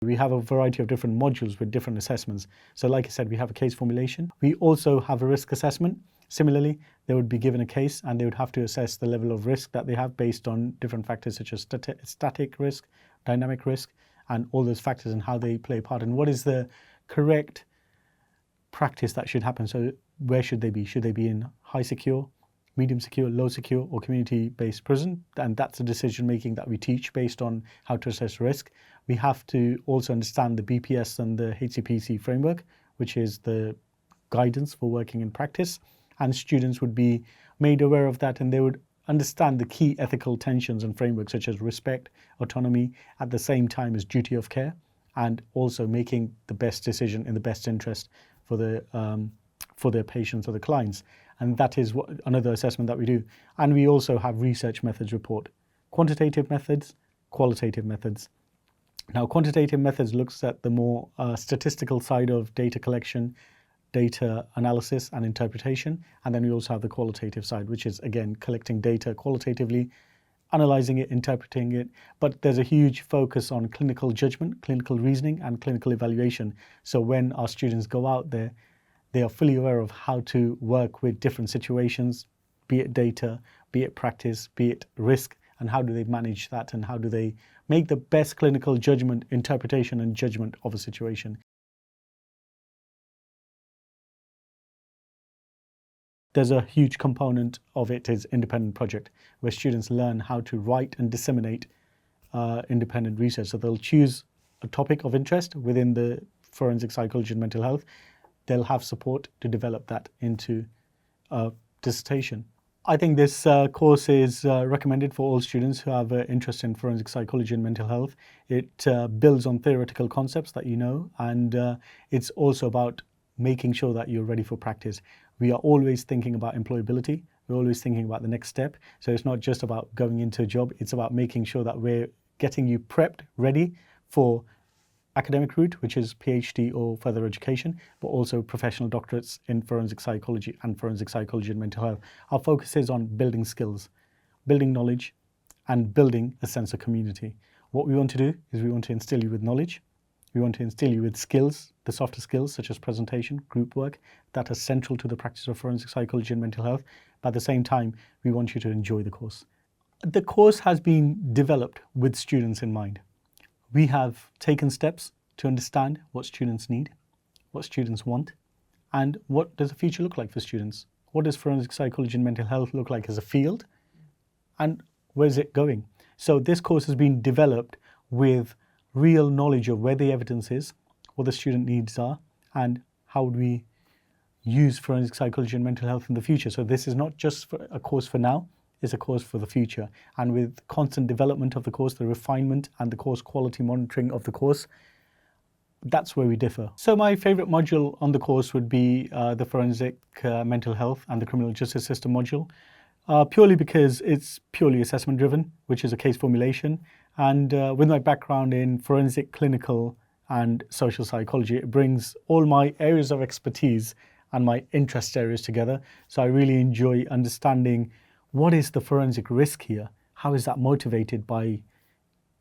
We have a variety of different modules with different assessments. So like I said, we have a case formulation. We also have a risk assessment. Similarly, they would be given a case and they would have to assess the level of risk that they have based on different factors such as static risk, dynamic risk, and all those factors and how they play a part and what is the correct practice that should happen. So where should they be? Should they be in high secure, medium secure, low secure, or community-based prison? And that's a decision making that we teach based on how to assess risk. We have to also understand the BPS and the HCPC framework, which is the guidance for working in practice. And students would be made aware of that and they would understand the key ethical tensions and frameworks such as respect, autonomy, at the same time as duty of care, and also making the best decision in the best interest for their patients or the clients. And that is another assessment that we do. And we also have research methods report, quantitative methods, qualitative methods. Now, quantitative methods looks at the more statistical side of data collection, data analysis and interpretation. And then we also have the qualitative side, which is again, collecting data qualitatively, analyzing it, interpreting it. But there's a huge focus on clinical judgment, clinical reasoning and clinical evaluation. So when our students go out there, they are fully aware of how to work with different situations, be it data, be it practice, be it risk, and how do they manage that and how do they make the best clinical judgment, interpretation and judgment of a situation. There's a huge component of it is independent project, where students learn how to write and disseminate independent research. So they'll choose a topic of interest within the forensic psychology and mental health. They'll have support to develop that into a dissertation. I think this course is recommended for all students who have an interest in forensic psychology and mental health. It builds on theoretical concepts that you know, and it's also about making sure that you're ready for practice. We are always thinking about employability. We're always thinking about the next step. So it's not just about going into a job. It's about making sure that we're getting you prepped, ready for academic route, which is PhD or further education, but also professional doctorates in forensic psychology and mental health. Our focus is on building skills, building knowledge, and building a sense of community. What we want to do is we want to instill you with knowledge. We want to instill you with skills, the softer skills such as presentation, group work, that are central to the practice of forensic psychology and mental health. But at the same time, we want you to enjoy the course. The course has been developed with students in mind. We have taken steps to understand what students need, what students want, and what does the future look like for students? What does forensic psychology and mental health look like as a field? And where is it going? So this course has been developed with real knowledge of where the evidence is, what the student needs are, and how would we use forensic psychology and mental health in the future. So this is not just for a course for now, it's a course for the future. And with constant development of the course, the refinement and the course quality monitoring of the course, that's where we differ. So my favorite module on the course would be the forensic mental health and the criminal justice system module, purely because it's purely assessment driven, which is a case formulation. And with my background in forensic, clinical and social psychology, it brings all my areas of expertise and my interest areas together. So I really enjoy understanding what is the forensic risk here? How is that motivated by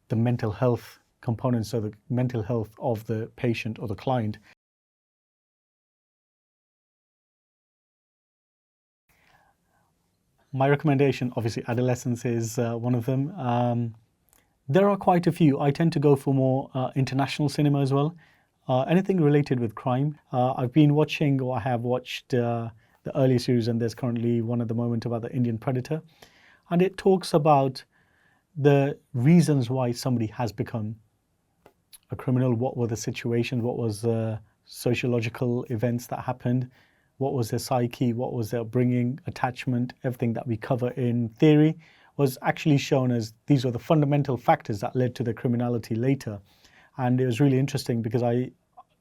the mental health components, so the mental health of the patient or the client? My recommendation, obviously adolescence is one of them. There are quite a few. I tend to go for more international cinema as well. Anything related with crime. I've been watching, or I have watched the early series, and there's currently one at the moment about the Indian Predator. And it talks about the reasons why somebody has become a criminal. What were the situations? What was the sociological events that happened? What was their psyche? What was their upbringing, attachment? Everything that we cover in theory was actually shown as these were the fundamental factors that led to the criminality later. And it was really interesting because I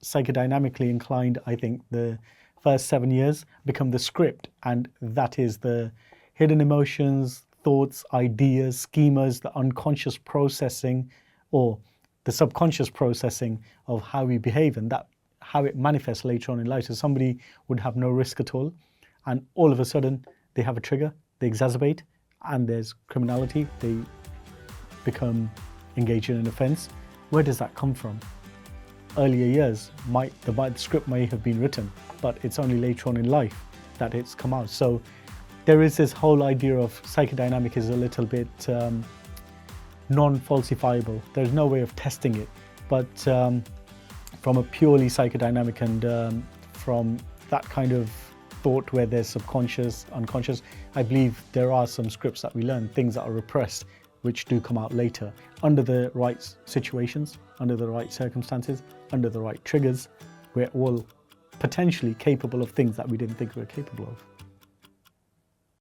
psychodynamically inclined, I think the first 7 years become the script, and that is the hidden emotions, thoughts, ideas, schemas, the unconscious processing or the subconscious processing of how we behave, and that how it manifests later on in life. So somebody would have no risk at all, and all of a sudden they have a trigger, they exacerbate, and there's criminality, they become engaged in an offense. Where does that come from? earlier years, the script may have been written, but it's only later on in life that it's come out. So there is this whole idea of psychodynamic is a little bit non-falsifiable. There's no way of testing it. But from a purely psychodynamic and from that kind of thought where there's subconscious, unconscious, I believe there are some scripts that we learn, things that are repressed, which do come out later under the right situations, under the right circumstances, under the right triggers. We're all potentially capable of things that we didn't think we were capable of.